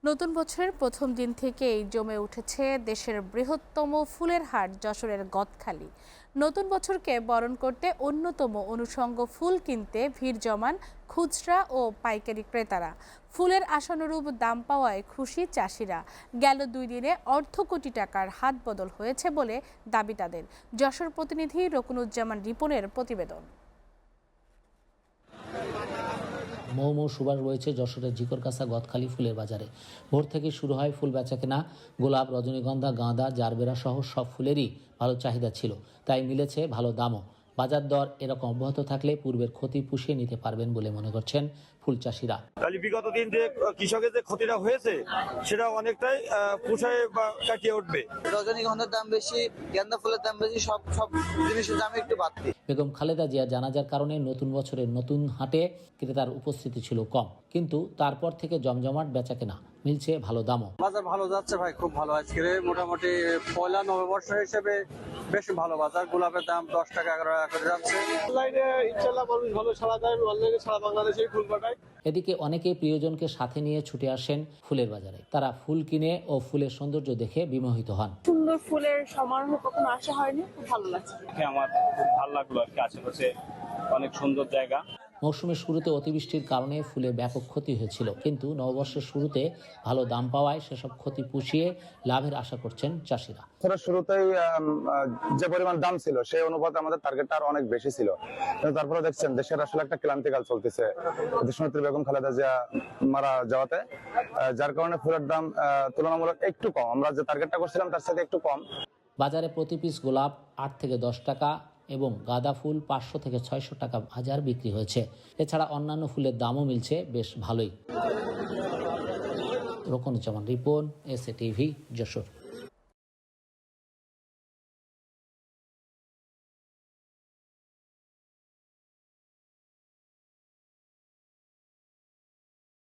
নতুন বছরের প্রথম দিন থেকেই জমে উঠেছে দেশের বৃহত্তম ফুলের হাট যশোরের গদখালি। নতুন বছরকে বরণ করতে অন্যতম অনুষঙ্গ ফুল কিনতে ভিড় জমান খুচরা ও পাইকারি ক্রেতারা। ফুলের আশানুরূপ দাম পাওয়ায় খুশি চাষিরা। গেল 2 দিনে অর্ধ কোটি টাকার হাত বদল হয়েছে বলে দাবি তাদের। যশোর প্রতিনিধি রকুনুজ্জামান রিপনের প্রতিবেদন। মৌ সুবাস রয়েছে যশোরের জিকরকাছা গদখালি ফুলের বাজারে। ভোর থেকে শুরু হয় ফুল বেচাকেনা। গোলাপ, রজনীগন্ধা, গাঁদা, জারবেরা সহ সব ফুলেরই ভালো চাহিদা ছিল, তাই মিলেছে ভালো দামও। বাজার দর এরকম অব্যাহত থাকলে পূর্বের ক্ষতি পুষিয়ে নিতে পারবেন বলে মনে করছেন ফুল চাষিরা। তাহলে বিগত দিন যে কৃষকের যে ক্ষতিটা হয়েছে সেটা অনেকটাই পুষায় বা কাটিয়ে উঠবে। রজনীগন্ধার দাম বেশি, গেন্দা ফুলের দাম বেশি, সব জিনিসের দাম একটু বাড়তি। বেগম খালেদা জিয়া জানাজার কারণে নতুন বছরের নতুন হাটে ক্রেতার উপস্থিতি ছিল কম, কিন্তু তারপর থেকে জমজমাট বেচাকেনা, মিলছে ভালো দামও। বাজার ভালো যাচ্ছে ভাই, খুব ভালো। আজকে মোটামুটি পয়লা নববর্ষ হিসেবে বেশ ভালো বাজার। গোলাপের দাম 10 টাকা 11 টাকা করে যাচ্ছে। অনলাইনে ইনশাআল্লাহ মানুষ ভালো সাড়া দেয়, অনলাইনে সারা বাংলাদেশেই ফুল পাঠায়। এদিকে অনেকেই প্রিয়জনকে সাথে নিয়ে ছুটে আসেন ফুলের বাজারে। তারা ফুল কিনে ও ফুলের সৌন্দর্য দেখে বিমোহিত হন। সুন্দর ফুলের সমারোহ কখনো আসা হয়নি, খুব ভালো লাগছে। আমার খুব ভালো লাগলো আর কি, আশেপাশে অনেক সুন্দর জায়গা। মৌসুমের শুরুতে অতিবৃষ্টির কারণে ফুলের ব্যাপক ক্ষতি হয়েছিল, কিন্তু নববর্ষের শুরুতে ভালো দাম পাওয়ায় সেসব ক্ষতি পুষিয়ে লাভের আশা করছেন চাষিরা। শুরুতেই যে পরিমাণ দাম ছিল সেই অনুপাতে আমাদের টার্গেটটা আর অনেক বেশি ছিল, কিন্তু তারপরে দেখছেন দেশের আসলে একটা ক্লান্তিকাল চলতেছে দেশনেত্রী বেগম খালেদা জিয়া মারা যাওয়াতে, যার কারণে ফুলের দাম তুলনামূলক একটু কম। আমরা যে টার্গেটটা করছিলাম তার সাথে একটু কম। বাজারে প্রতি পিস গোলাপ 8 থেকে 10 টাকা এবং গাঁদা ফুল 500 থেকে 600 টাকা হাজার বিক্রি হয়েছে। এছাড়া অন্যান্য ফুলের দামও মিলছে বেশ ভালোই। Rokunuzzaman Ripon, SA TV, Jessore.